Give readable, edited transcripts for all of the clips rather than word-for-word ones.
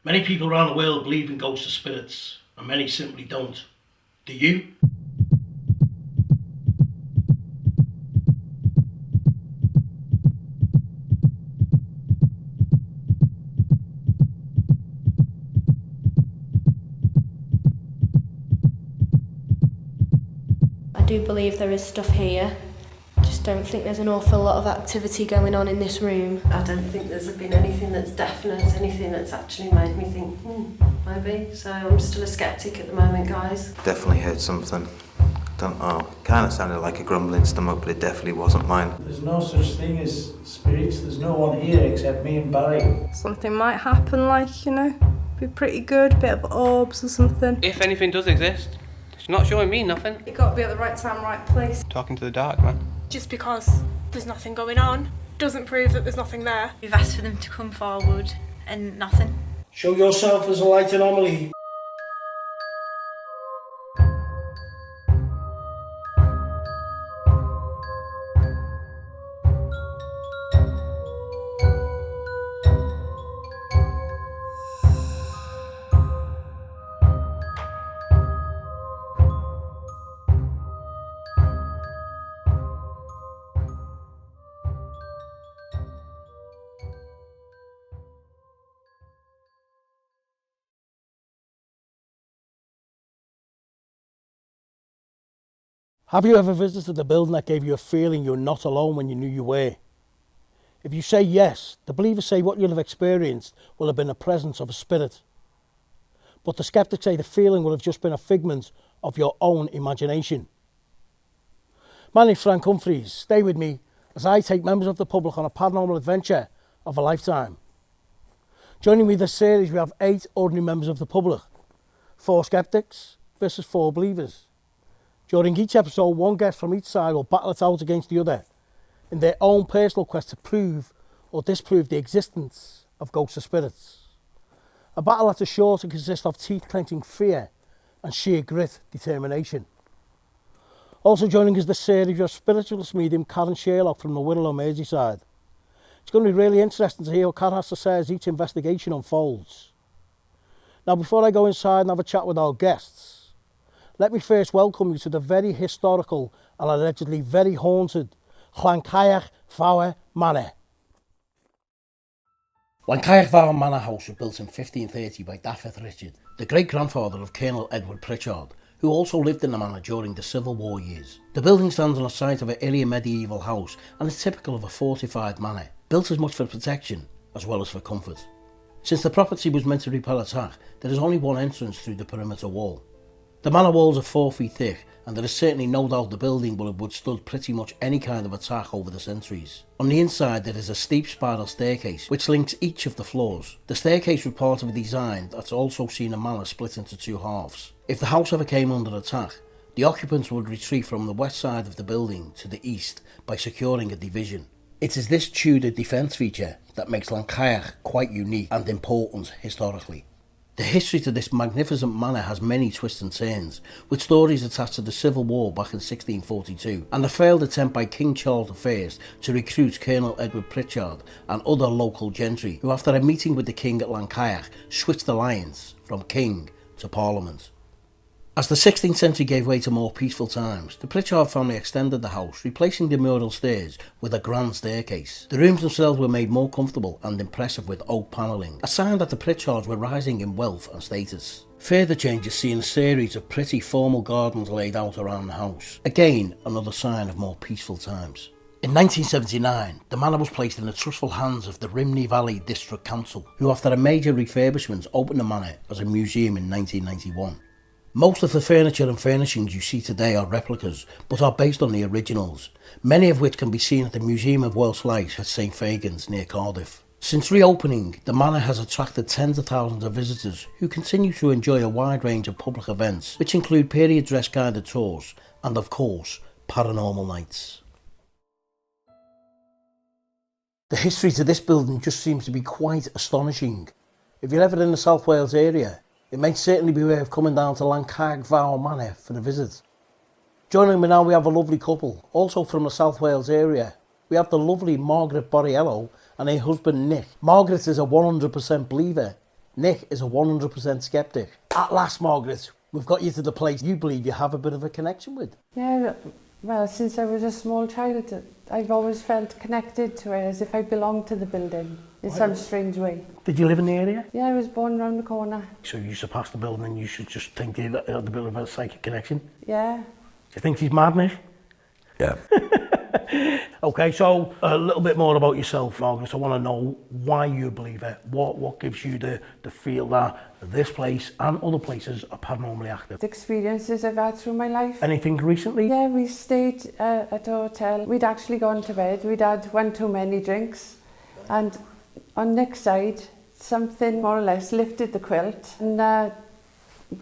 Many people around the world believe in ghosts or spirits, and many simply don't. Do you? I do believe there is stuff here. I just don't think there's an awful lot of activity going on in this room. I don't think there's been anything that's definite, anything that's actually made me think, maybe. So I'm still a sceptic at the moment, guys. Definitely heard something. Don't know. Kind of sounded like a grumbling stomach, but it definitely wasn't mine. There's no such thing as spirits. There's no one here except me and Barry. Something might happen, like, you know, be pretty good, bit of orbs or something. If anything does exist, it's not showing me nothing. You got to be at the right time, right place. Talking to the dark, man. Just because there's nothing going on doesn't prove that there's nothing there. We've asked for them to come forward and nothing. Show yourself as a light anomaly. Have you ever visited a building that gave you a feeling you're not alone when you knew you were? If you say yes, the believers say what you'll have experienced will have been the presence of a spirit. But the skeptics say the feeling will have just been a figment of your own imagination. My name's Frank Humphries. Stay with me as I take members of the public on a paranormal adventure of a lifetime. Joining me this series, we have 8 ordinary members of the public. 4 skeptics versus 4 believers. During each episode, one guest from each side will battle it out against the other in their own personal quest to prove or disprove the existence of ghosts or spirits. A battle that is sure to consist of teeth-clenching fear and sheer grit determination. Also joining us this series, we have spiritualist medium Karen Sherlock from the Wirral, Merseyside. It's going to be really interesting to hear what Karen has to say as each investigation unfolds. Now, before I go inside and have a chat with our guests, let me first welcome you to the very historical and allegedly very haunted Llancaiach Fawr Manor. Llancaiach Fawr Manor House was built in 1530 by Dafydd Richard, the great-grandfather of Colonel Edward Pritchard, who also lived in the manor during the Civil War years. The building stands on the site of an earlier medieval house and is typical of a fortified manor, built as much for protection as well as for comfort. Since the property was meant to repel attack, there is only one entrance through the perimeter wall. The manor walls are 4 feet thick, and there is certainly no doubt the building will have withstood pretty much any kind of attack over the centuries. On the inside there is a steep spiral staircase which links each of the floors. The staircase was part of a design that's also seen a manor split into 2 halves. If the house ever came under attack, the occupants would retreat from the west side of the building to the east by securing a division. It is this Tudor defence feature that makes Llancaiach quite unique and important historically. The history to this magnificent manor has many twists and turns, with stories attached to the Civil War back in 1642 and the failed attempt by King Charles I to recruit Colonel Edward Pritchard and other local gentry who, after a meeting with the king at Llancaiach, switched alliance from king to parliament. As the 16th century gave way to more peaceful times, the Pritchard family extended the house, replacing the mural stairs with a grand staircase. The rooms themselves were made more comfortable and impressive with oak panelling, a sign that the Pritchards were rising in wealth and status. Further changes see a series of pretty formal gardens laid out around the house, again another sign of more peaceful times. In 1979, the manor was placed in the trustful hands of the Rhymney Valley District Council, who after a major refurbishment opened the manor as a museum in 1991. Most of the furniture and furnishings you see today are replicas, but are based on the originals, many of which can be seen at the Museum of Welsh Life at St Fagans near Cardiff. Since reopening, the manor has attracted tens of thousands of visitors who continue to enjoy a wide range of public events, which include period dress guided tours and, of course, paranormal nights. The history to this building just seems to be quite astonishing. If you're ever in the South Wales area, it may certainly be worth coming down to Llancaiach Fawr Manor for a visit. Joining me now we have a lovely couple, also from the South Wales area. We have the lovely Margaret Borriello and her husband Nick. Margaret is a 100% believer Nick is a 100% sceptic. At last, Margaret, we've got you to the place you believe you have a bit of a connection with. Yeah, well, since I was a small child, I've always felt connected to it, as if I belonged to the building in some strange way. Did you live in the area? Yeah, I was born around the corner. So you used to pass the building and you should just think you had a bit of a psychic connection? Yeah. Do you think she's mad, Nick? Yeah. Okay, so a little bit more about yourself, Margaret. I want to know why you believe it. What gives you the feel that this place and other places are paranormally active? The experiences I've had through my life. Anything recently? Yeah, we stayed at a hotel. We'd actually gone to bed. We'd had one too many drinks. And on Nick's side, something more or less lifted the quilt and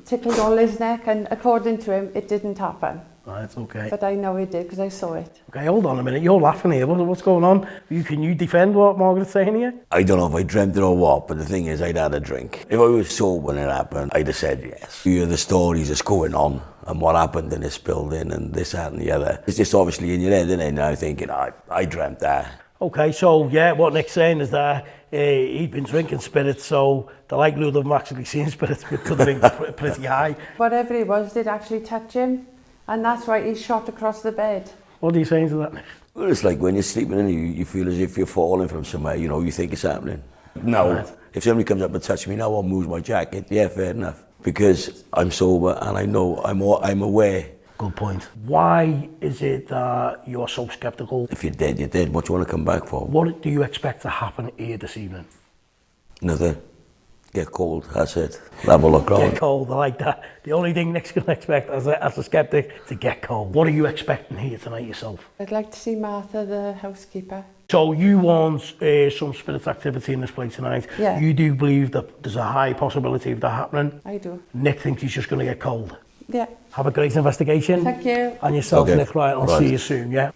tickled all his neck. And according to him, it didn't happen. Right, okay. But I know it did because I saw it. Okay, hold on a minute. You're laughing here. What's going on? Can you defend what Margaret's saying here? I don't know if I dreamt it or what, but the thing is, I'd had a drink. If I was sober when it happened, I'd have said yes. You hear the stories that's going on and what happened in this building and this, that and the other. It's just obviously in your head, isn't it? Now thinking, I dreamt that. Okay, so yeah, what Nick's saying is that he'd been drinking spirits, so the likelihood of him actually seeing spirits could have been pretty high. Whatever it was did actually touch him. And that's why he shot across the bed. What are you saying to that? Well, it's like when you're sleeping and you feel as if you're falling from somewhere, you know, you think it's happening. Now, Right. if somebody comes up and touches me now or moves my jacket, yeah, fair enough. Because I'm sober and I know, I'm aware. Good point. Why is it that you're so sceptical? If you're dead, you're dead. What do you want to come back for? What do you expect to happen here this evening? Nothing. Get cold, that's it. Have a look around. Get cold, I like that. The only thing Nick's going to expect as a skeptic to get cold. What are you expecting here tonight yourself? I'd like to see Martha, the housekeeper. So you want some spirit activity in this place tonight? Yeah. You do believe that there's a high possibility of that happening? I do. Nick thinks he's just going to get cold? Yeah. Have a great investigation. Thank you. And yourself, Okay. Nick, right? I'll see you soon, yeah?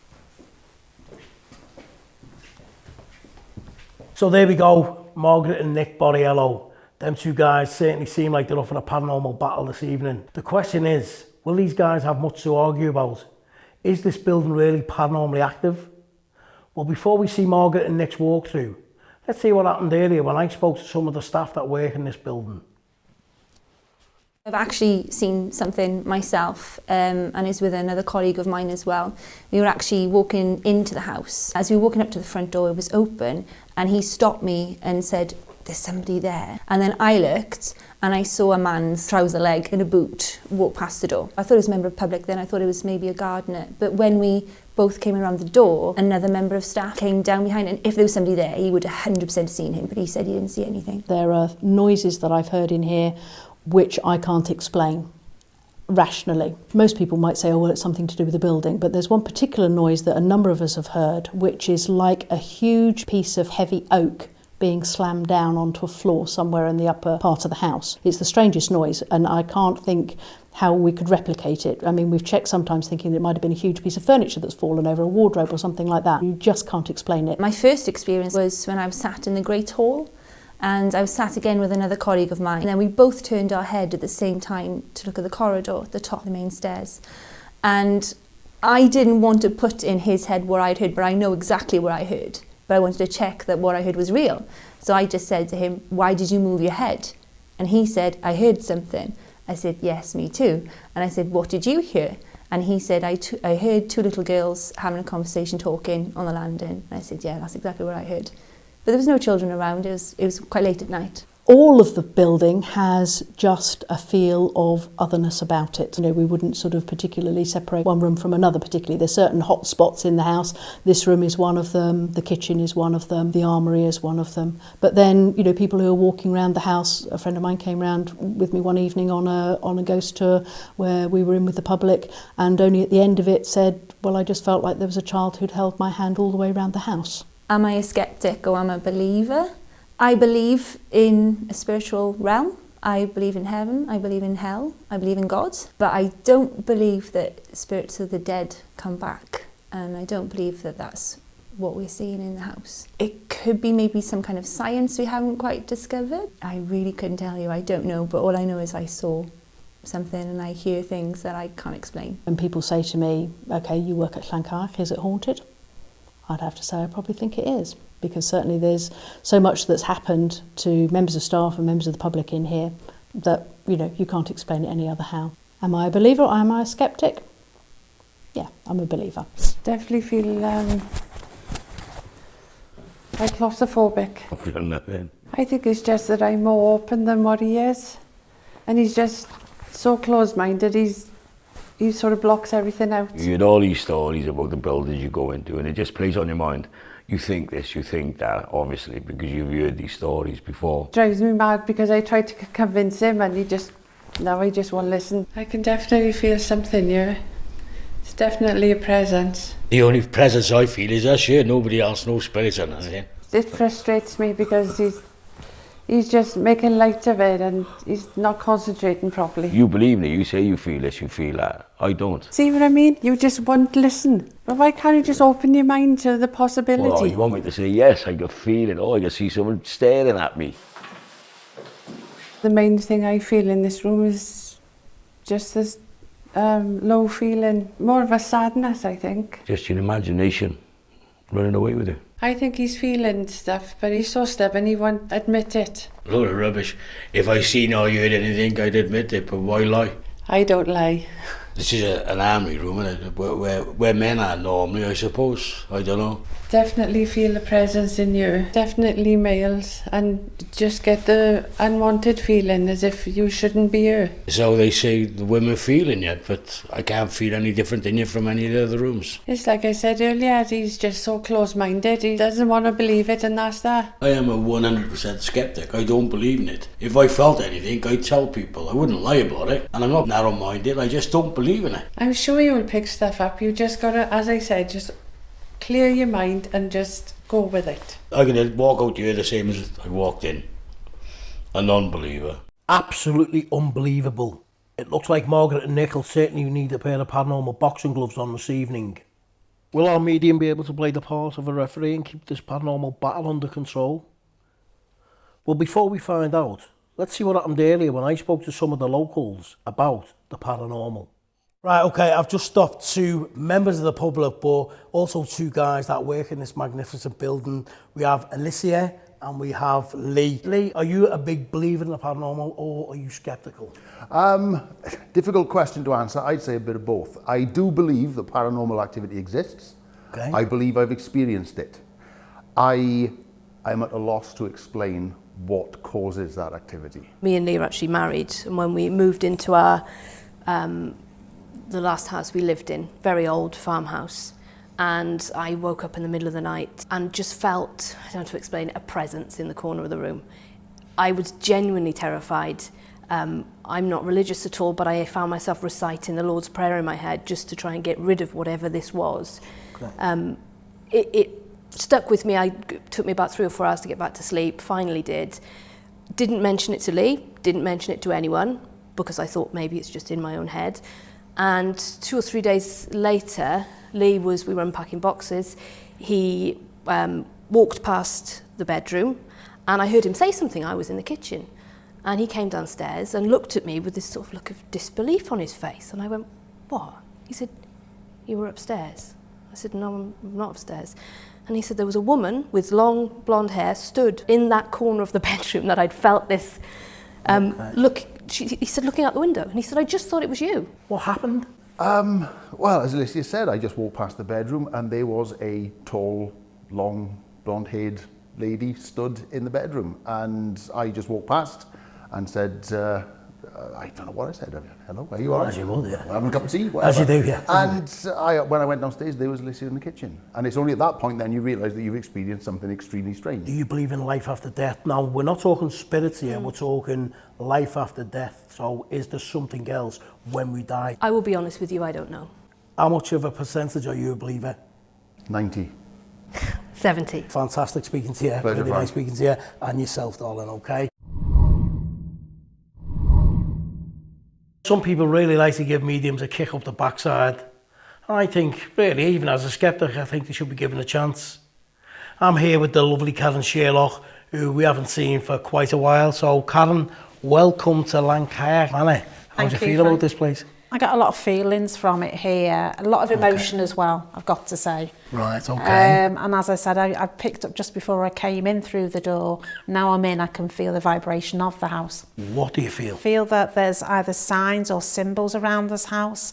So there we go, Margaret and Nick Borriello. Them two guys certainly seem like they're up for a paranormal battle this evening. The question is, will these guys have much to argue about? Is this building really paranormally active? Well, before we see Margaret and Nick's walkthrough, let's see what happened earlier when I spoke to some of the staff that work in this building. I've actually seen something myself and it's with another colleague of mine as well. We were actually walking into the house. As we were walking up to the front door, it was open and he stopped me and said, "There's somebody there." And then I looked and I saw a man's trouser leg in a boot walk past the door. I thought it was a member of public then, I thought it was maybe a gardener. But when we both came around the door, another member of staff came down behind, and if there was somebody there, he would have 100% seen him, but he said he didn't see anything. There are noises that I've heard in here which I can't explain rationally. Most people might say, oh, well, it's something to do with the building, but there's one particular noise that a number of us have heard, which is like a huge piece of heavy oak being slammed down onto a floor somewhere in the upper part of the house. It's the strangest noise, and I can't think how we could replicate it. I mean, we've checked sometimes thinking that it might have been a huge piece of furniture that's fallen over, a wardrobe or something like that. You just can't explain it. My first experience was when I was sat in the Great Hall, and I was sat again with another colleague of mine, and then we both turned our head at the same time to look at the corridor at the top of the main stairs. And I didn't want to put in his head what I'd heard, but I know exactly what I heard. But I wanted to check that what I heard was real. So I just said to him, "Why did you move your head?" And he said, "I heard something." I said, "Yes, me too." And I said, "What did you hear?" And he said, I heard two little girls having a conversation talking on the landing. And I said, "Yeah, that's exactly what I heard." But there was no children around, it was quite late at night. All of the building has just a feel of otherness about it. You know, we wouldn't sort of particularly separate one room from another particularly. There's certain hot spots in the house. This room is one of them, the kitchen is one of them, the armoury is one of them. But then, you know, people who are walking around the house, a friend of mine came round with me one evening on a ghost tour where we were in with the public, and only at the end of it said, "Well, I just felt like there was a child who'd held my hand all the way around the house." Am I a skeptic or am I a believer? I believe in a spiritual realm. I believe in heaven. I believe in hell. I believe in God. But I don't believe that spirits of the dead come back. And I don't believe that that's what we're seeing in the house. It could be maybe some kind of science we haven't quite discovered. I really couldn't tell you. I don't know. But all I know is I saw something and I hear things that I can't explain. When people say to me, "Okay, you work at Llancaiach, is it haunted?" I'd have to say I probably think it is. because certainly there's so much that's happened to members of staff and members of the public in here that, you know, you can't explain it any other how. Am I a believer or am I a skeptic? Yeah, I'm a believer. Definitely feel like claustrophobic. I feel nothing. I think it's just that I'm more open than what he is. And he's just so close-minded, he sort of blocks everything out. You had all these stories about the buildings you go into and it just plays on your mind. You think this, you think that, obviously, because you've heard these stories before. Drives me mad because I tried to convince him and he just won't listen. I can definitely feel something here. It's definitely a presence. The only presence I feel is us here, nobody else, no spirits or anything. It frustrates me because he's just making light of it and he's not concentrating properly. You believe me, you say you feel this, you feel that. I don't. See what I mean? You just won't listen. But why can't you just open your mind to the possibility? Well, you want me to say yes, I can feel it, I can see someone staring at me. The main thing I feel in this room is just this low feeling, more of a sadness, I think. Just your imagination running away with it. I think he's feeling stuff, but he's so stubborn he won't admit it. A load of rubbish. If I seen or heard anything, I'd admit it, but why lie? I don't lie. This is an armoury room, isn't it? Where men are normally, I suppose. I don't know. Definitely feel the presence in you. Definitely males, and just get the unwanted feeling as if you shouldn't be here. It's how they say the women feel in you, but I can't feel any different in you from any of the other rooms. It's like I said earlier, he's just so close-minded. He doesn't want to believe it, and that's that. I am a 100% skeptic. I don't believe in it. If I felt anything, I'd tell people. I wouldn't lie about it. And I'm not narrow-minded. I just don't believe in it. I'm sure you will pick stuff up. You just got to, as I said, just clear your mind and just go with it. I can walk out here the same as I walked in. A non-believer. Absolutely unbelievable. It looks like Margaret and Nick will certainly need a pair of paranormal boxing gloves on this evening. Will our medium be able to play the part of a referee and keep this paranormal battle under control? Well, before we find out, let's see what happened earlier when I spoke to some of the locals about the paranormal. Right, okay, I've just stopped two members of the public, but also two guys that work in this magnificent building. We have Alicia and we have Lee. Lee, are you a big believer in the paranormal or are you sceptical? Difficult question to answer. I'd say a bit of both. I do believe that paranormal activity exists. Okay. I believe I've experienced it. I'm at a loss to explain what causes that activity. Me and Lee are actually married, and when we moved into our the last house we lived in, very old farmhouse, and I woke up in the middle of the night and just felt, I don't know how to explain it, a presence in the corner of the room. I was genuinely terrified. I'm not religious at all, but I found myself reciting the Lord's Prayer in my head just to try and get rid of whatever this was. Okay. It stuck with me. It took me about 3 or 4 hours to get back to sleep, finally did. Didn't mention it to Lee, didn't mention it to anyone, because I thought maybe it's just in my own head. And 2 or 3 days later, we were unpacking boxes. He walked past the bedroom and I heard him say something. I was in the kitchen and he came downstairs and looked at me with this sort of look of disbelief on his face. And I went, what? He said, you were upstairs. I said, no, I'm not upstairs. And he said there was a woman with long blonde hair stood in that corner of the bedroom that I'd felt this look. He said, looking out the window, and he said, I just thought it was you. What happened? Well, as Alicia said, I just walked past the bedroom and there was a tall, long, blonde-haired lady stood in the bedroom, and I just walked past and said, I don't know what I said. Hello, where you are? As you would, yeah. Having a cup of tea, whatever. As you do, yeah. And when I went downstairs, there was Alicia in the kitchen. And it's only at that point then you realise that you've experienced something extremely strange. Do you believe in life after death? Now, we're not talking spirits here, we're talking life after death. So is there something else when we die? I will be honest with you, I don't know. How much of a percentage are you a believer? 90. 70. Fantastic speaking to you. Pleasure, really nice speaking to you. And yourself, darling, okay? Some people really like to give mediums a kick up the backside. I think, really, even as a skeptic, I think they should be given a chance. I'm here with the lovely Karen Sherlock, who we haven't seen for quite a while. So, Karen, welcome to Llancaiach Manor. How do you feel about this place? I get a lot of feelings from it here, a lot of emotion as well, I've got to say. Right, okay. And as I said, I picked up just before I came in through the door. Now I'm in, I can feel the vibration of the house. What do you feel? I feel that there's either signs or symbols around this house,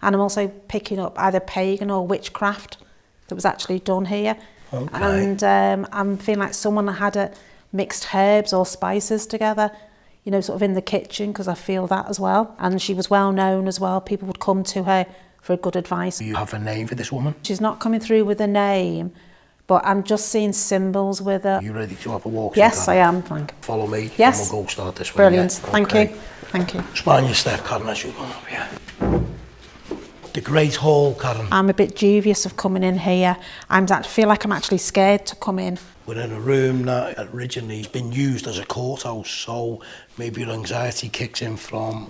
and I'm also picking up either pagan or witchcraft that was actually done here. Okay. And I'm feeling like someone had mixed herbs or spices together, you know, sort of in the kitchen, because I feel that as well. And she was well known as well. People would come to her for good advice. Do you have a name for this woman? She's not coming through with a name, but I'm just seeing symbols with her. Are you ready to have a walk? Yes, I am, Frank. Follow me. Yes. And we'll go start this way. Brilliant. Yeah? Thank Okay. you. Thank you. Just mind your step, Karen, as you go up here. The Great Hall, Karen. I'm a bit dubious of coming in here. I feel like I'm actually scared to come in. We're in a room that originally has been used as a courthouse, so maybe your anxiety kicks in from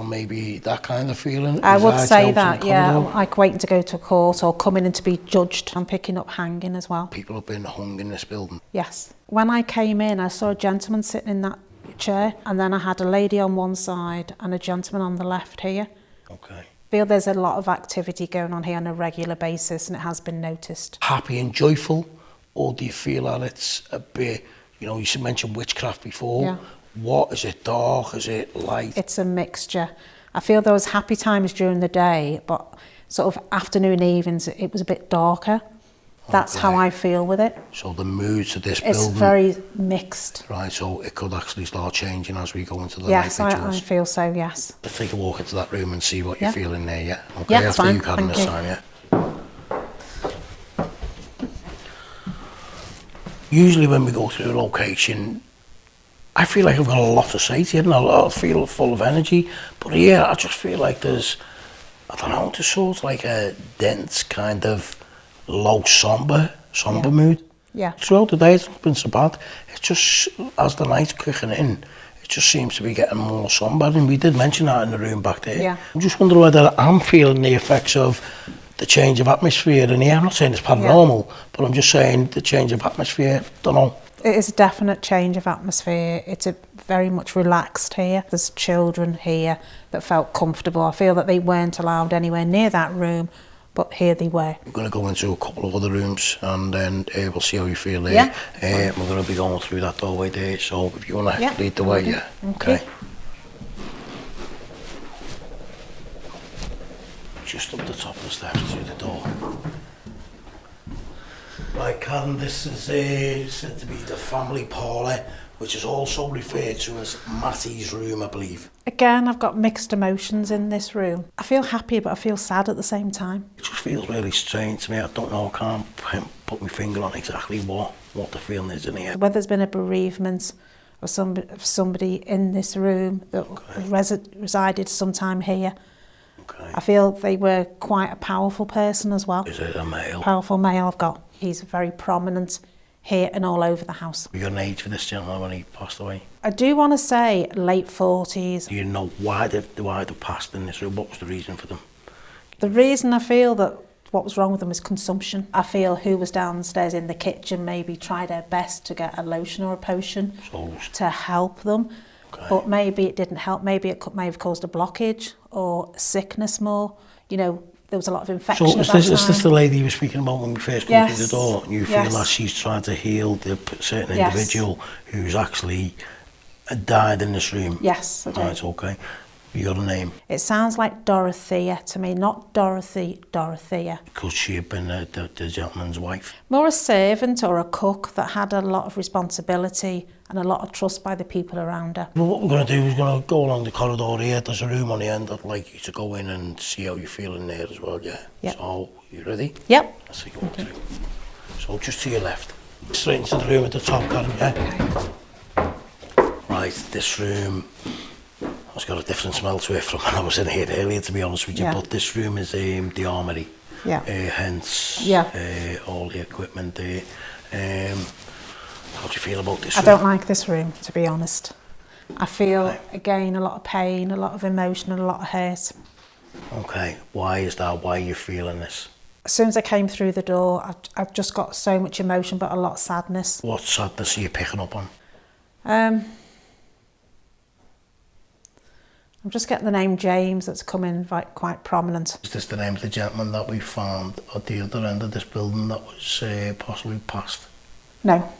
maybe that kind of feeling. I would Anxiety say out in that, the yeah, corridor. like waiting to go to court or coming in to be judged. I'm picking up hanging as well. People have been hung in this building. Yes. When I came in, I saw a gentleman sitting in that chair, and then I had a lady on one side and a gentleman on the left here. Okay. I feel there's a lot of activity going on here on a regular basis, and it has been noticed. Happy and joyful, or do you feel that it's a bit, you know, you mentioned witchcraft before. Yeah. What, is it dark, is it light? It's a mixture. I feel there was happy times during the day, but sort of afternoon, evenings, it was a bit darker. That's how I feel with it. So the moods of this It's building... very mixed. Right, so it could actually start changing as we go into the Yes, night I rituals. feel so, yes. Let's take a walk into that room and see what Yeah. you're feeling there, yeah? Okay, Yeah, it's after fine. you, Karen, Thank this you. time, yeah? Usually when we go through a location, I feel like I've got a lot to say to you, and I feel full of energy. But here, I just feel like there's, I don't know, there's sort of like a dense kind of low somber mood. Yeah. Throughout the day, it's not been so bad. It's just, as the night's kicking in, it just seems to be getting more somber. And we did mention that in the room back there. Yeah. I'm just wondering whether I'm feeling the effects of the change of atmosphere in here. I'm not saying it's paranormal, but I'm just saying the change of atmosphere. Don't know. It is a definite change of atmosphere. It's very much relaxed here. There's children here that felt comfortable. I feel that they weren't allowed anywhere near that room, but here they were. We're going to go into a couple of other rooms and then we'll see how you feel there. Yeah. We're going to be going through that doorway there, so if you want to Yeah. lead the way, yeah. Okay. Just up the top of the steps through the door. Right, Karen, this is said to be the family parlour, which is also referred to as Mattie's room, I believe. Again, I've got mixed emotions in this room. I feel happy, but I feel sad at the same time. It just feels really strange to me. I don't know, I can't put my finger on exactly what the feeling is in here. Whether there's been a bereavement of somebody in this room that resided sometime here. Okay. I feel they were quite a powerful person as well. Is it a male? Powerful male I've got. He's very prominent here and all over the house. You got an age for this gentleman when he passed away? I do want to say late 40s. Do you know why they passed in this room? What was the reason for them? The reason I feel that what was wrong with them is consumption. I feel who was downstairs in the kitchen maybe tried their best to get a lotion or a potion to help them. Okay. But maybe it didn't help. Maybe it may have caused a blockage or sickness more. You know, there was a lot of infection at that time. Is this the lady you were speaking about when we first came through the door? And you feel Yes. that she's trying to heal the certain Yes. individual who's actually died in this room? Yes, I do. Right, okay. You got a name? It sounds like Dorothea to me, not Dorothy, Dorothea. Could she have been the gentleman's wife? More a servant or a cook that had a lot of responsibility and a lot of trust by the people around her. Well, what we're going to do is we're going to go along the corridor here. There's a room on the end. I'd like you to go in and see how you're feeling there as well, yeah? Yep. So, you ready? Yep. Let's see, go through. So, just to your left. Straight into the room at the top, Karen, yeah? Right, this room has got a different smell to it from when I was in here earlier, to be honest with you. Yeah. But this room is the Armoury. Yeah. Hence, all the equipment there. How do you feel about this room? I don't like this room, to be honest. I feel, again, a lot of pain, a lot of emotion and a lot of hurt. Okay, why is that? Why are you feeling this? As soon as I came through the door, I've just got so much emotion, but a lot of sadness. What sadness are you picking up on? I'm just getting the name James that's coming quite prominent. Is this the name of the gentleman that we found at the other end of this building that was possibly passed? No,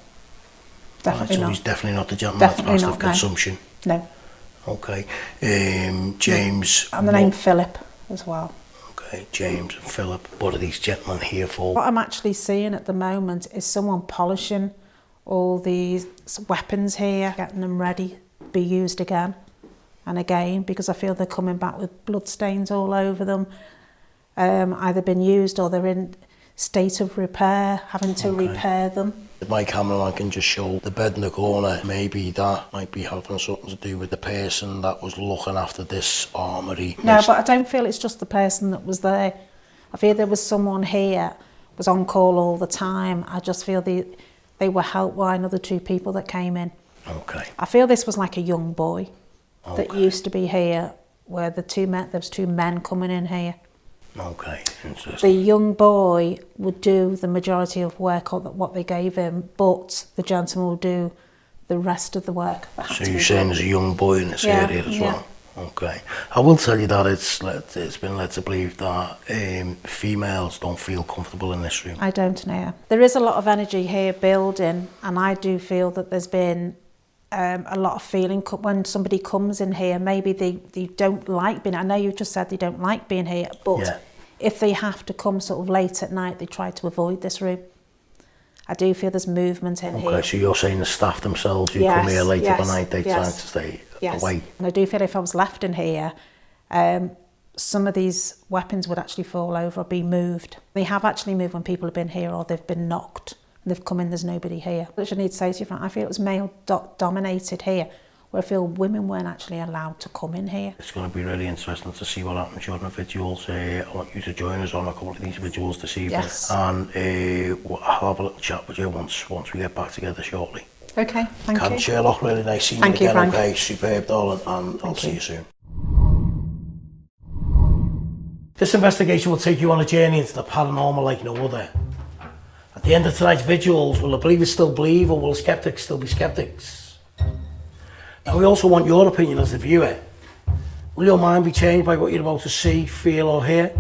definitely so not. He's definitely not the gentleman that's passed of consumption? No. Okay. James... And the name Philip as well. Okay, James and Philip. What are these gentlemen here for? What I'm actually seeing at the moment is someone polishing all these weapons here, getting them ready to be used again and again, because I feel they're coming back with blood stains all over them, either been used or they're in state of repair, having to repair them. If my cameraman can just show the bed in the corner, maybe that might be having something to do with the person that was looking after this armoury. No, but I don't feel it's just the person that was there. I feel there was someone here, was on call all the time. I just feel they were helped by another two people that came in. Okay. I feel this was like a young boy that used to be here, where there was two men coming in here. Okay, interesting. The young boy would do the majority of work or what they gave him, but the gentleman would do the rest of the work. So you're saying there's a young boy in this area as well? Okay. I will tell you that it's been led to believe that females don't feel comfortable in this room. I don't know. There is a lot of energy here building, and I do feel that there's been a lot of feeling when somebody comes in here. Maybe they don't like being, I know you just said they don't like being here, but if they have to come sort of late at night, they try to avoid this room. I do feel there's movement in here. Okay, so you're saying the staff themselves who come here late at night, they try to stay away? And I do feel if I was left in here, some of these weapons would actually fall over or be moved. They have actually moved when people have been here or they've been knocked. They've come in, there's nobody here. Which I need to say to you, Frank, I feel it was male dominated here, where I feel women weren't actually allowed to come in here. It's going to be really interesting to see what happens during the visuals. I want you to join us on a couple of these visuals this evening. Yes. And I'll have a little chat with you once we get back together shortly. Okay, thank you. Karen Sherlock, really nice seeing you again. Frank. Okay, superb, darling, and I'll see you soon. This investigation will take you on a journey into the paranormal like no other. At the end of tonight's visuals, will the believers still believe, or will the skeptics still be skeptics? Now, we also want your opinion as the viewer. Will your mind be changed by what you're about to see, feel, or hear?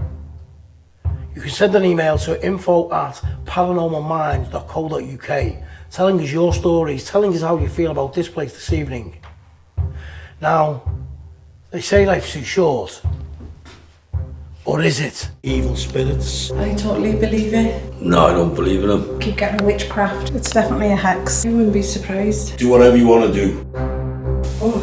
You can send an email to info@paranormalminds.co.uk telling us your stories, telling us how you feel about this place this evening. Now, they say life's too short. Or is it? Evil spirits. I totally believe it. No, I don't believe in them. Keep getting witchcraft. It's definitely a hex. You wouldn't be surprised. Do whatever you want to do. Oh,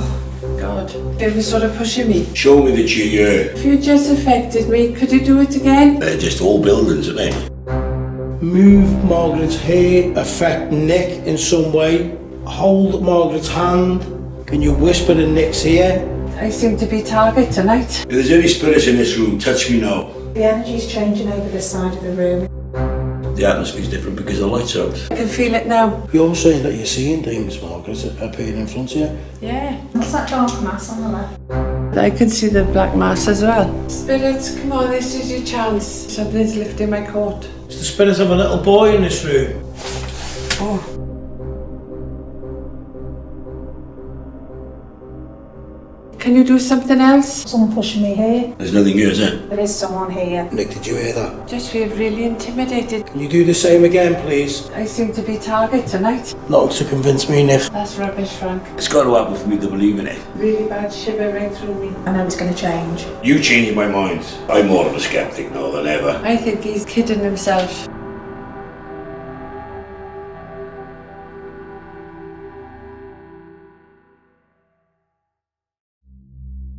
God. They were sort of pushing me. Show me that you're here. If you just affected me, could you do it again? They're just all buildings, aren't they? Move Margaret's hair, affect Nick in some way. Hold Margaret's hand. Can you whisper in Nick's ear? I seem to be target tonight. If there's any spirits in this room, touch me now. The energy's changing over this side of the room. The atmosphere's different because the light's out. I can feel it now. You're saying that you're seeing things, Margaret, appearing in front of you? Yeah. What's that dark mass on the left? I can see the black mass as well. Spirits, come on, this is your chance. Something's lifting my coat. It's the spirit of a little boy in this room. Oh. Can you do something else? Someone pushing me here. There's nothing here, is there? There is someone here. Nick, did you hear that? Just feel really intimidated. Can you do the same again, please? I seem to be target tonight. Not to convince me, Nick. That's rubbish, Frank. It's got to happen for me to believe in it. Really bad shiver right through me. I know it's going to change. You changed my mind. I'm more of a skeptic now than ever. I think he's kidding himself.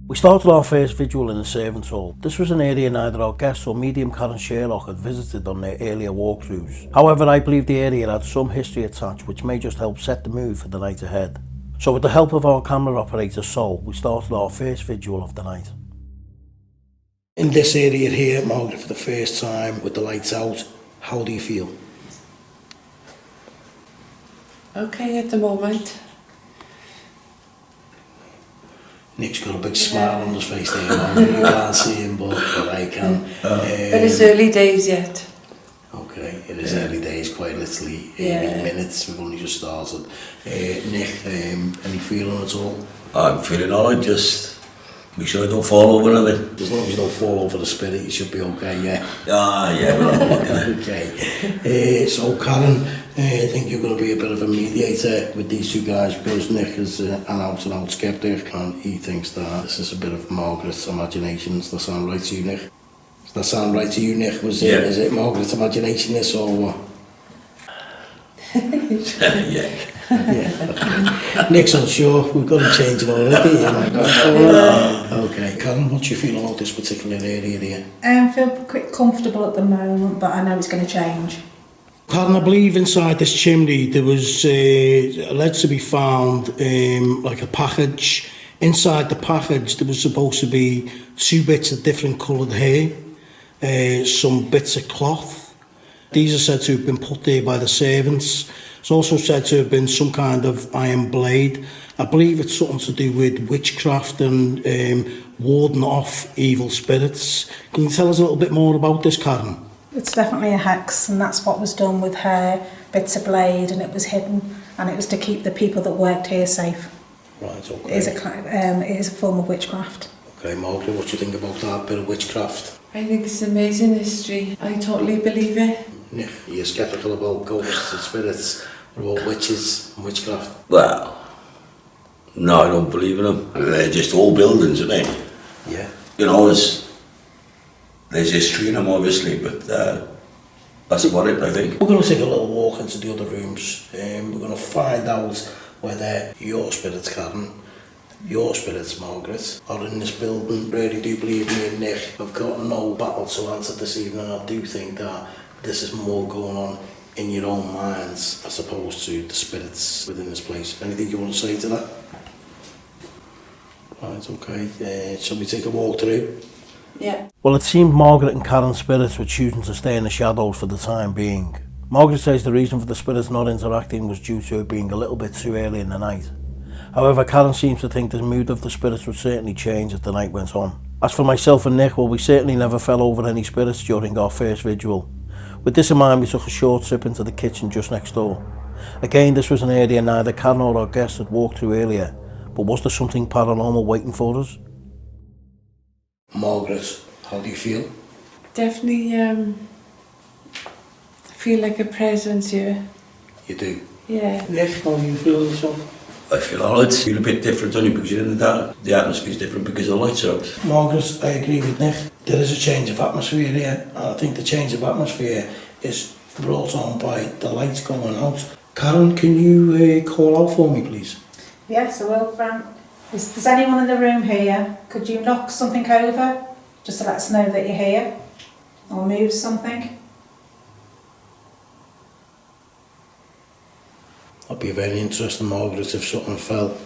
We started our first visual in the servants' hall. This was an area neither our guests or medium Karen Sherlock had visited on their earlier walkthroughs. However, I believe the area had some history attached which may just help set the mood for the night ahead. So with the help of our camera operator Sol, we started our first visual of the night. In this area here, Margaret, for the first time with the lights out, how do you feel? Okay at the moment. Nick's got a big smile on his face there, Margaret. You can't see him, but I can. But it's early days yet. Okay, it is early days, quite literally 8 minutes. We've only just started. Nick, any feeling at all? I'm feeling alright, just Make sure I don't fall over anything. As long as you don't fall over the spirit, you should be okay, yeah. Ah, yeah, we're not looking at it. Okay. So Karen, I think you're going to be a bit of a mediator with these two guys, because Nick is an out-and-out skeptic, and he thinks that this is a bit of Margaret's imagination. Does that sound right to you, Nick? Does that sound right to you, Nick? Is it Margaret's imagination, this, or what? Yeah. Yeah. Nick's unsure. We've got to change it already. Okay, Karen, what do you feel about this particular area here? I feel quite comfortable at the moment, but I know it's going to change. Karen, I believe inside this chimney there was alleged to be found like a package. Inside the package there was supposed to be 2 bits of different coloured hair, some bits of cloth. These are said to have been put there by the servants. It's also said to have been some kind of iron blade. I believe it's something to do with witchcraft and warding off evil spirits. Can you tell us a little bit more about this, Karen? It's definitely a hex, and that's what was done with her bits of blade, and it was hidden, and it was to keep the people that worked here safe. Right, okay. It is a form of witchcraft. Okay, Margaret, what do you think about that bit of witchcraft? I think it's amazing history. I totally believe it. Nick, are you sceptical about ghosts and spirits, or about witches and witchcraft? Well, no, I don't believe in them. They're just old buildings, aren't they? Yeah. You know, there's history in them, obviously, but that's about it, I think. We're going to take a little walk into the other rooms. We're going to find out whether your spirits, Karen, your spirits, Margaret, are in this building. Really do believe me and Nick have got no battle to answer this evening. I do think that this is more going on in your own minds as opposed to the spirits within this place. Anything you want to say to that? Right, okay. Shall we take a walk through? Yeah. Well, it seemed Margaret and Karen's spirits were choosing to stay in the shadows for the time being. Margaret says the reason for the spirits not interacting was due to it being a little bit too early in the night. However, Karen seems to think the mood of the spirits would certainly change as the night went on. As for myself and Nick, well, we certainly never fell over any spirits during our first vigil. With this in mind, we took a short trip into the kitchen just next door. Again, this was an area neither Karen or our guests had walked through earlier, but was there something paranormal waiting for us? Margaret, how do you feel? Definitely feel like a presence here. You do? Yeah. Nick, how do you feel this one? I feel alright. I feel a bit different only because you're in the dark. The atmosphere's different because the lights are out. Margaret, I agree with Nick. There is a change of atmosphere here, and I think the change of atmosphere is brought on by the lights going out. Karen, can you call out for me, please? Yes, I will, Frank. Is there's anyone in the room here? Could you knock something over just to let us know that you're here? Or move something? That'd be very interesting, Margaret, if something fell.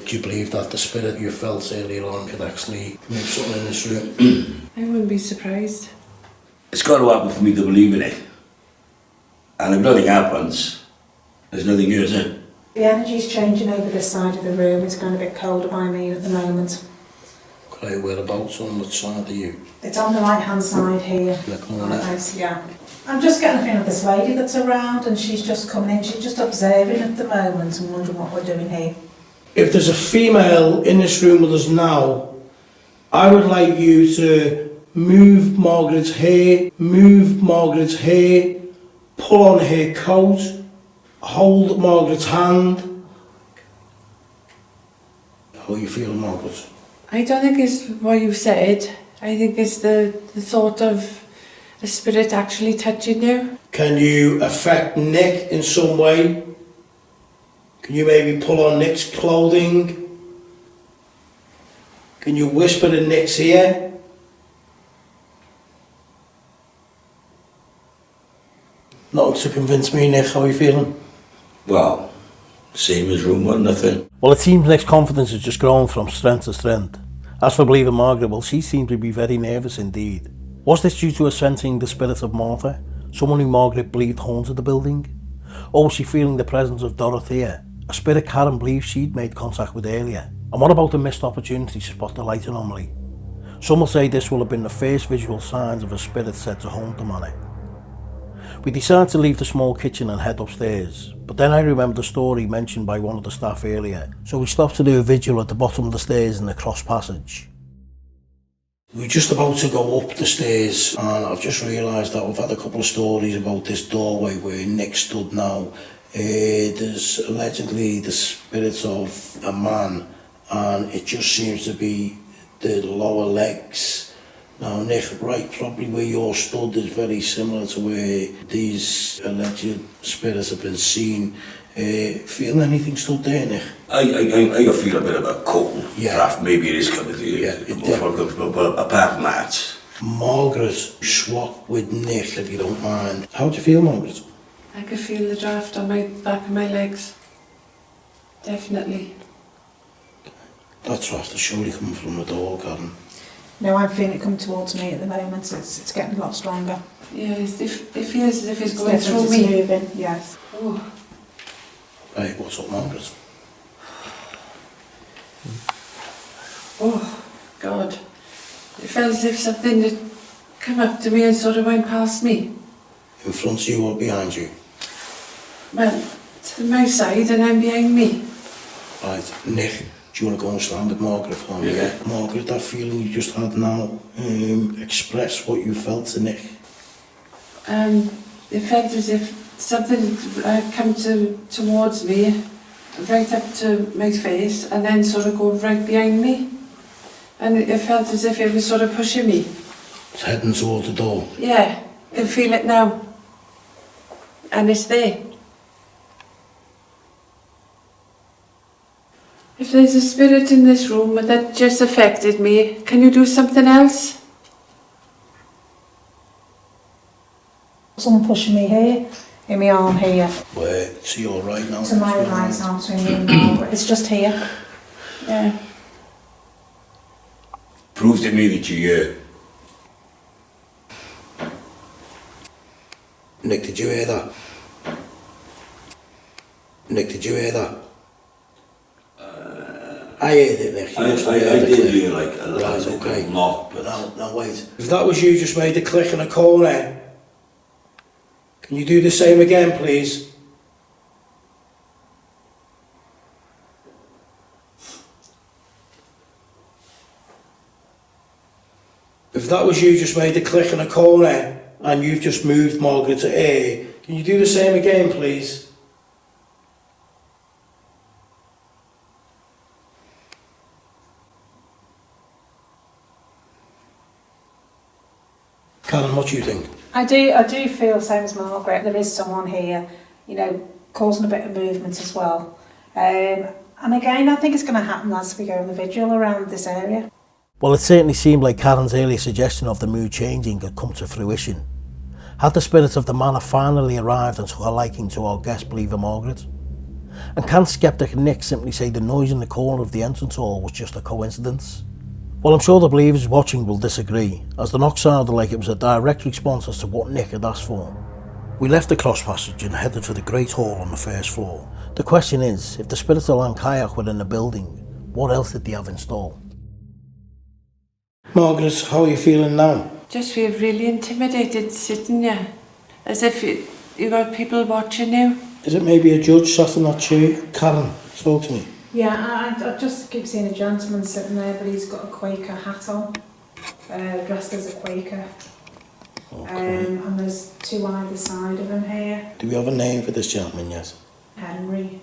Do you believe that the spirit you felt earlier on could actually move something in this room? I wouldn't be surprised. It's got to happen for me to believe in it. And if nothing happens, there's nothing here, is there? The energy's changing over this side of the room. It's going a bit colder by me at the moment. Okay, whereabouts, on which side are you? It's on the right-hand side here. Yeah. I'm just getting a feeling of this lady that's around, and she's just coming in. She's just observing at the moment and wondering what we're doing here. If there's a female in this room with us now, I would like you to move Margaret's hair, pull on her coat, hold Margaret's hand. How are you feeling, Margaret? I don't think it's what you said. I think it's the thought of a spirit actually touching you. Can you affect Nick in some way? Can you maybe pull on Nick's clothing? Can you whisper in Nick's ear? Nothing to convince me, Nick. How are you feeling? Well, same as room one, nothing. Well, it seems Nick's confidence has just grown from strength to strength. As for believing Margaret, well, she seemed to be very nervous indeed. Was this due to her sensing the spirit of Martha, someone who Margaret believed haunted the building? Or was she feeling the presence of Dorothea, a spirit Karen believed she'd made contact with earlier? And what about the missed opportunity to spot the light anomaly? Some will say this will have been the first visual signs of a spirit said to haunt the manor. We decided to leave the small kitchen and head upstairs, but then I remembered a story mentioned by one of the staff earlier, so we stopped to do a vigil at the bottom of the stairs in the cross passage. We're just about to go up the stairs and I've just realised that we've had a couple of stories about this doorway where Nick stood now. There's allegedly the spirits of a man and it just seems to be the lower legs. Now Nick, right, probably where you're stood is very similar to where these alleged spirits have been seen. Feeling anything stood there, Nick? I feel a bit of a cold draft. Maybe it is coming through. Yeah, but apart from that. Margaret, swap with Nick if you don't mind. How do you feel, Margaret? I could feel the draft on my back of my legs. Definitely. That draft is surely coming from the door, Karen. No, I'm feeling it come towards me at the moment. It's getting a lot stronger. Yeah, it feels as if it's going through me. Moving, yes. Oh. Right, what's up, Margaret? Oh, God. It felt as if something had come up to me and sort of went past me. In front of you or behind you? Well, to my side and then behind me. Right, Nick, do you want to go and stand with Margaret for me? Yeah. Margaret, that feeling you just had now, express what you felt to Nick. It felt as if something had come towards me, right up to my face, and then sort of go right behind me. And it felt as if it was sort of pushing me. It's heading toward the door. Yeah, I can feel it now. And it's there. If there's a spirit in this room that just affected me, can you do something else? Someone pushing me here, in my arm here. Where? To your right now? To my right arm, between me and Margaret. It's just here. Yeah. Proves to me that you're here. Nick, did you hear that? Nick, did you hear that? I heard it, Nick. I did hear like a little right, okay. knock, but now wait. If that was you just made a click in a corner, can you do the same again, please? If that was you just made a click in a corner and you've just moved Margaret to A, can you do the same again, please? Karen, what do you think? I do feel the same as Margaret. There is someone here, you know, causing a bit of movement as well. And again, I think it's going to happen as we go in the vigil around this area. Well, it certainly seemed like Karen's earlier suggestion of the mood changing had come to fruition. Had the spirit of the manor finally arrived and took a liking to our guest believer Margaret? And can Sceptic Nick simply say the noise in the corner of the entrance hall was just a coincidence? Well, I'm sure the believers watching will disagree, as the knock sounded like it was a direct response as to what Nick had asked for. We left the cross passage and headed for the great hall on the first floor. The question is, if the spirits of Llancaiach were in the building, what else did they have in store? Margaret, how are you feeling now? Just feel really intimidated sitting here, as if you got people watching you. Is it maybe a judge sat in that chair? Karen, talk to me. Yeah, I just keep seeing a gentleman sitting there, but he's got a Quaker hat on, dressed as a Quaker. Okay. And there's two either side of him here. Do we have a name for this gentleman yet? Henry.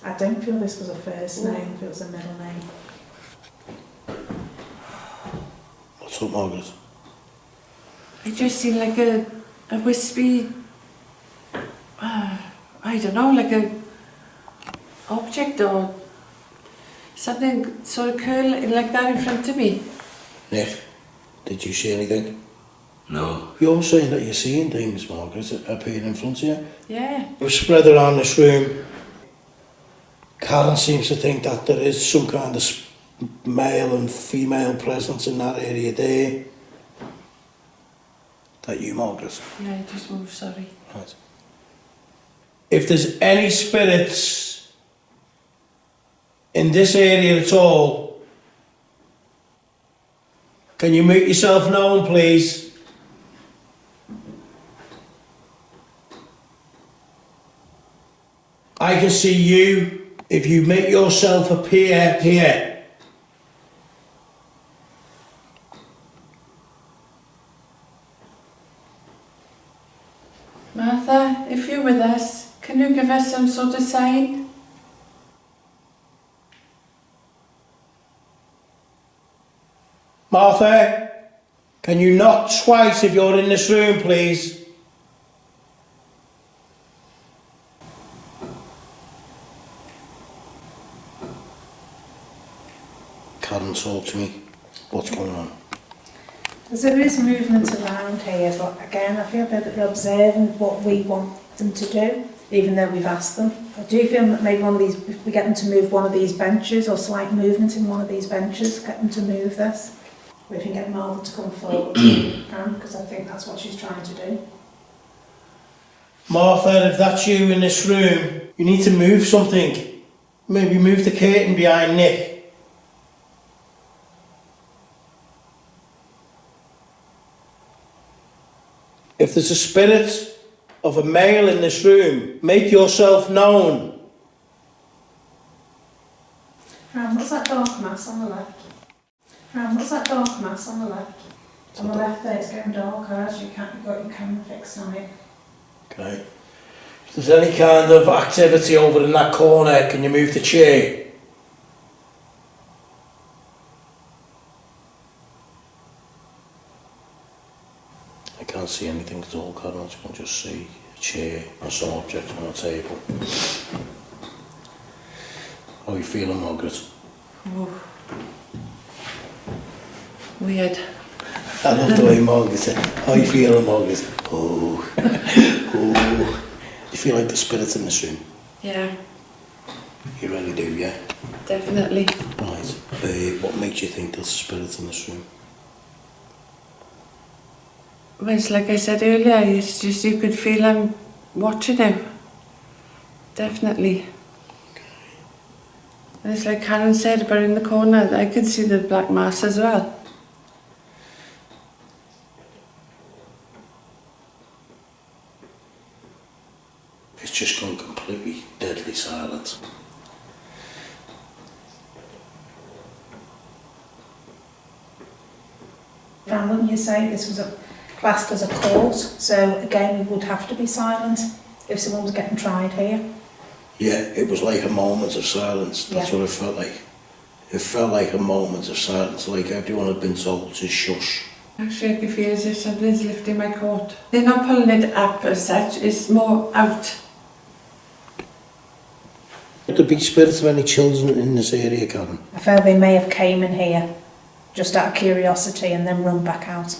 I don't feel this was a first name, I feel it was a middle name. What's up, Margaret? It just seemed like a wispy, I don't know, like a object or something sort of curling like that in front of me. Nick, did you see anything? No. You're saying that you're seeing things, Margaret, appearing in front of you? Yeah. We've spread around this room. Karen seems to think that there is some kind of male and female presence in that area there. That you, Margaret? Yeah, I just moved, sorry. Right. If there's any spirits in this area at all, can you make yourself known, please? I can see you if you make yourself appear here. Martha, if you're with us, can you give us some sort of sign? Martha, can you knock twice if you're in this room, please? Karen, talk to me. What's going on? There is movement around here, but again, I feel that they're observing what we want them to do, even though we've asked them. I do feel that maybe one of these, if we get them to move one of these benches, or slight movement in one of these benches, get them to move this. We can get Martha to come forward, because I think that's what she's trying to do. Martha, if that's you in this room, you need to move something. Maybe move the curtain behind Nick. If there's a spirit of a male in this room, make yourself known. What's that dark mass on the left? What's that dark mass on the left? On the left there, it's getting darker as you've got your camera fixed on it. Okay. If there's any kind of activity over in that corner, can you move the chair? I can't see anything at all, Karen. I can just see a chair or some object on a table. How are you feeling, Margaret? Oh. Weird. I love the way Margaret said, how are you feeling, Margaret? Oh. Oh. You feel like the spirit's in this room? Yeah. You really do, yeah? Definitely. Right. What makes you think there's a spirit in this room? Well, it's like I said earlier, it's just you could feel I'm watching him. Definitely. Okay. And it's like Karen said about in the corner, I could see the black mass as well. It's just gone completely deadly silent. And wouldn't you say this was classed as a court? So again, we would have to be silent if someone was getting tried here. Yeah, it was like a moment of silence. That's what it felt like. It felt like a moment of silence, like everyone had been told to shush. Actually, I can feel as if something's lifting my coat. They're not pulling it up as such, it's more out. Would there be spirits of any children in this area, Karen? I felt they may have came in here just out of curiosity and then run back out.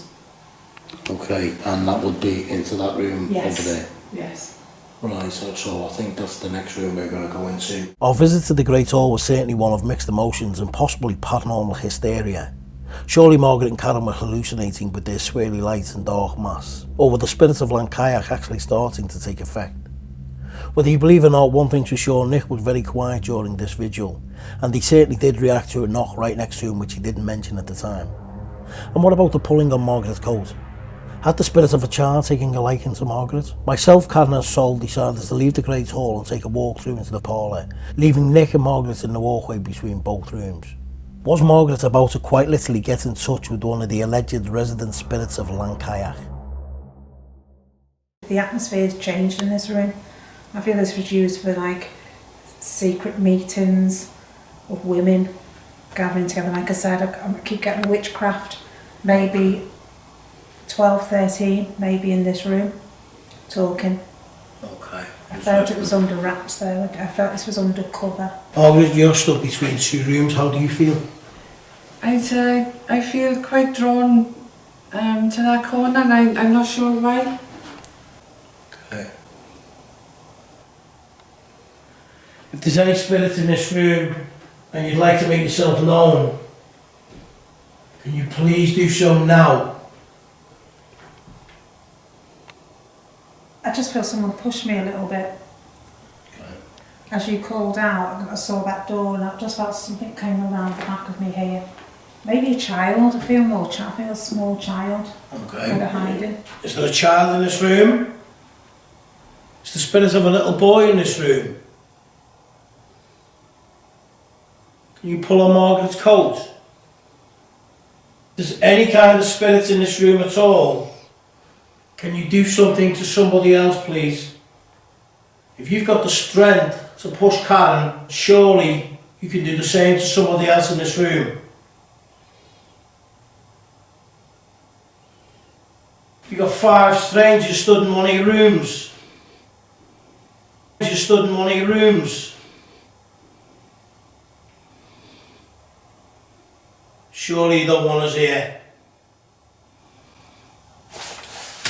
Okay, and that would be into that room over there? Yes. Right, so I think that's the next room we're going to go into. Our visit to the Great Hall was certainly one of mixed emotions and possibly paranormal hysteria. Surely Margaret and Karen were hallucinating with their swirly lights and dark mass, or were the spirits of Llancaiach actually starting to take effect? Whether you believe or not, one thing's for sure, Nick was very quiet during this vigil, and he certainly did react to a knock right next to him, which he didn't mention at the time. And what about the pulling on Margaret's coat? Had the spirit of a child taking a liking to Margaret? Myself, Karen and Sol decided to leave the Great Hall and take a walk through into the parlour, leaving Nick and Margaret in the walkway between both rooms. Was Margaret about to quite literally get in touch with one of the alleged resident spirits of Llancaiach? The atmosphere's changed in this room. I feel this was used for like secret meetings of women gathering together. Like I said, I keep getting witchcraft. Maybe 12, 13, maybe in this room, talking. Okay. I felt it was under wraps though. I felt this was under cover. Oh, you're stuck between two rooms. How do you feel? I feel quite drawn to that corner, and I'm not sure why. Okay. If there's any spirit in this room and you'd like to make yourself known, can you please do so now? I just feel someone pushed me a little bit. Okay. As you called out, I saw that door and I just felt something came around the back of me here. Maybe a child. I feel a small child. Okay. Kind of hiding. Is there a child in this room? Is the spirit of a little boy in this room? Can you pull on Margaret's coat? If there's any kind of spirit in this room at all, Can you do something to somebody else, please? If you've got the strength to push Karen, surely you can do the same to somebody else in this room. You've got 5 strangers stood in one of your rooms. You stood in one of your rooms. Surely you don't want us here.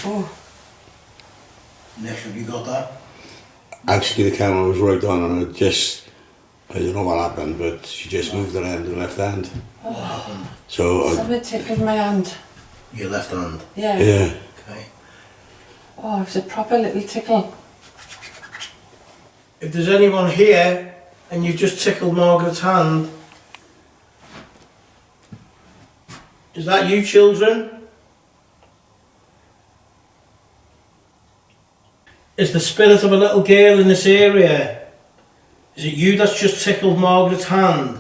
Oh. Nick, have you got that? Actually, the camera was right on, and I don't know what happened, but she just moved her hand and left hand. What happened? So Something tickled my hand. Your left hand? Yeah. Yeah. Okay. Oh, it was a proper little tickle. If there's anyone here and you've just tickled Margaret's hand, is that you, children? Is the spirit of a little girl in this area? Is it you that's just tickled Margaret's hand?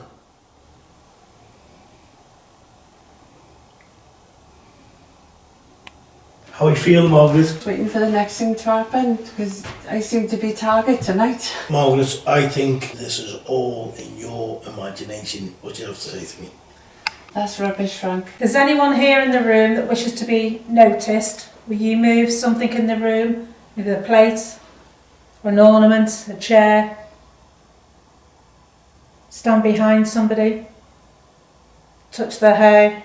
How are you feeling, Margaret? Waiting for the next thing to happen because I seem to be target tonight. Margaret, I think this is all in your imagination. What do you have to say to me? That's rubbish, Frank. Is anyone here in the room that wishes to be noticed? Will you move something in the room? Either a plate, or an ornament, a chair? Stand behind somebody? Touch their hair?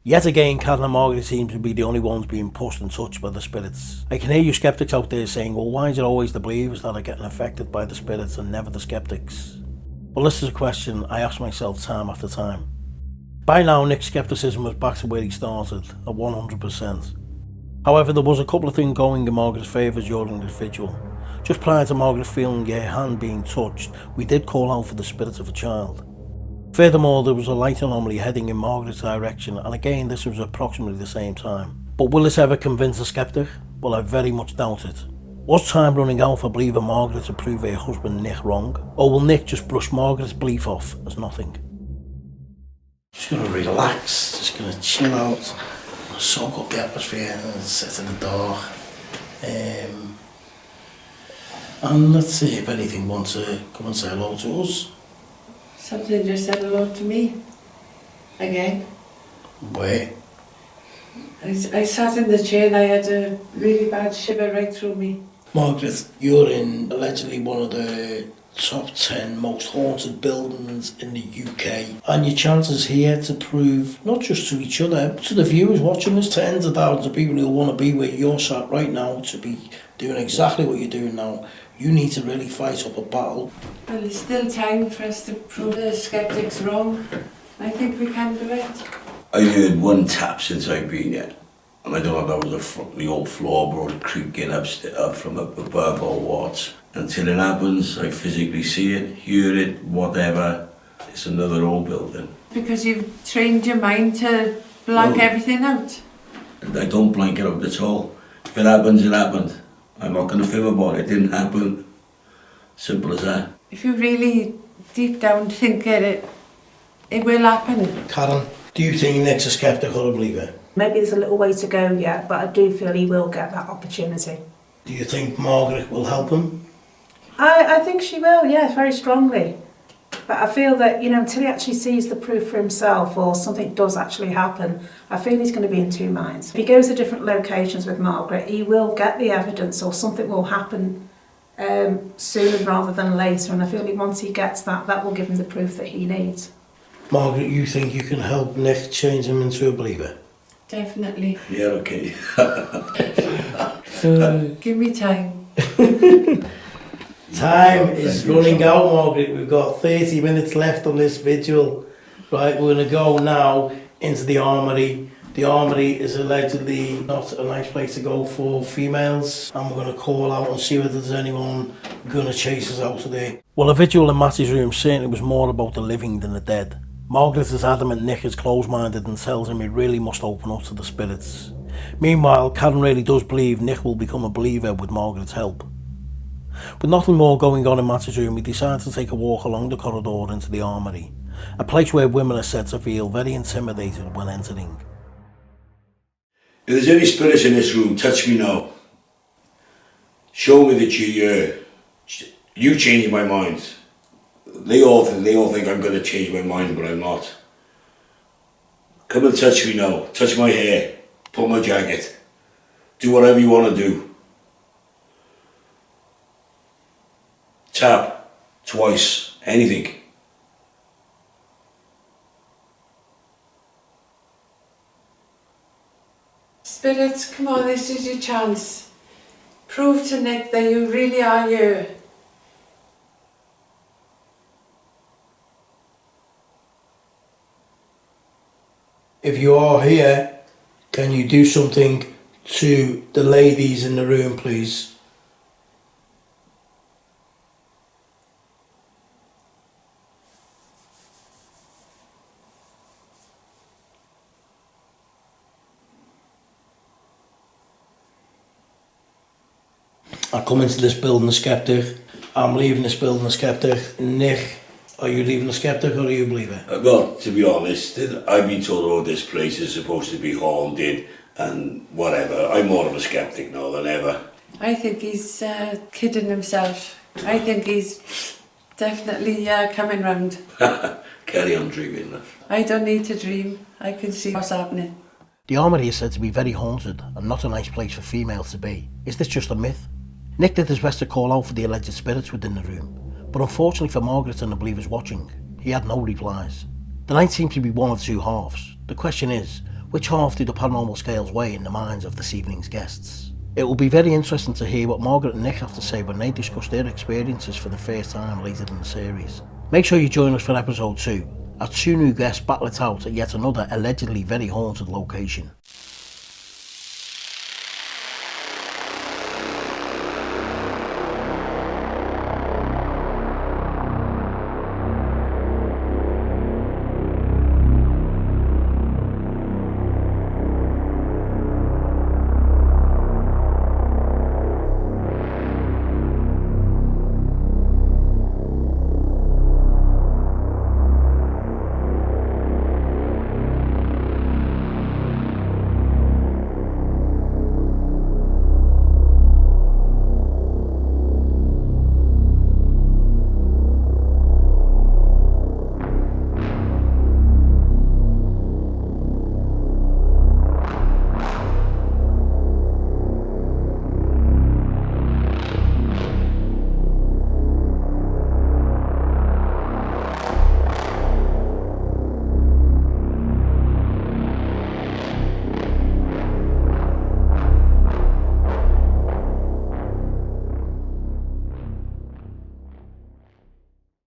Yet again, Karen and Margaret seem to be the only ones being pushed and touched by the spirits. I can hear you skeptics out there saying, well, why is it always the believers that are getting affected by the spirits and never the skeptics? Well, this is a question I ask myself time after time. By now, Nick's skepticism was back to where he started, at 100%. However, there was a couple of things going in Margaret's favour during this vigil. Just prior to Margaret feeling her hand being touched, we did call out for the spirit of a child. Furthermore, there was a light anomaly heading in Margaret's direction, and again this was approximately the same time. But will this ever convince a skeptic? Well, I very much doubt it. Was time running out for believer Margaret to prove her husband Nick wrong? Or will Nick just brush Margaret's belief off as nothing? Just going to relax, just going to chill out, soak up the atmosphere and sit in the dark. And let's see if anything wants to come and say hello to us. Something just said hello to me. Again. Where? I sat in the chair and I had a really bad shiver right through me. Margaret, you're in allegedly one of the top 10 most haunted buildings in the UK. And your chances here to prove, not just to each other, but to the viewers watching this, to tens of thousands of people who want to be where you're sat right now, to be doing exactly what you're doing now. You need to really fight up a battle. Well, there's still time for us to prove the skeptics wrong. I think we can do it. I heard one tap since I've been here. And I don't know if that was the old floorboard creaking up from up above or what. Until it happens, I physically see it, hear it, whatever. It's another old building. Because you've trained your mind to blank everything out. And I don't blank it out at all. If it happens, it happened. I'm not going to fib about it. It didn't happen. Simple as that. If you really deep down think it will happen. Karen, do you think Nick's a skeptic or a believer? Maybe there's a little way to go yet, but I do feel he will get that opportunity. Do you think Margaret will help him? I think she will, yes, very strongly. But I feel that, until he actually sees the proof for himself or something does actually happen, I feel he's going to be in two minds. If he goes to different locations with Margaret, he will get the evidence or something will happen sooner rather than later. And I feel once he gets that, that will give him the proof that he needs. Margaret, you think you can help Nick change him into a believer? Definitely. Yeah, okay. Give me time. Time is running out, Margaret. We've got 30 minutes left on this vigil. Right, we're going to go now into the Armoury. The Armoury is allegedly not a nice place to go for females, and we're going to call out and see whether there's anyone going to chase us out of there. Well, a vigil in Mattie's room certainly was more about the living than the dead. Margaret is adamant Nick is close-minded and tells him he really must open up to the spirits. Meanwhile, Karen really does believe Nick will become a believer with Margaret's help. With nothing more going on in Mattie's room, we decide to take a walk along the corridor into the Armoury. a place where women are said to feel very intimidated when entering. If there's any spirits in this room, touch me now. Show me that you changed my mind. They all think I'm going to change my mind, but I'm not. Come and touch me now. Touch my hair. Pull my jacket. Do whatever you want to do. Tap. Twice. Anything. Spirits, come on, this is your chance. Prove to Nick that you really are you. If you are here, can you do something to the ladies in the room, please? I come into this building a skeptic. I'm leaving this building a skeptic. Nick, are you leaving a skeptic or are you a believer? Well, to be honest, I've been told, oh, this place is supposed to be haunted and whatever. I'm more of a skeptic now than ever. I think he's kidding himself. I think he's definitely coming round. Carry on dreaming, love. I don't need to dream. I can see what's happening. The Armoury is said to be very haunted and not a nice place for females to be. Is this just a myth? Nick did his best to call out for the alleged spirits within the room, but unfortunately for Margaret and the believers watching, he had no replies. The night seems to be one of two halves. The question is, which half do the paranormal scales weigh in the minds of this evening's guests? It will be very interesting to hear what Margaret and Nick have to say when they discuss their experiences for the first time later in the series. Make sure you join us for episode 2, as 2 new guests battle it out at yet another allegedly very haunted location.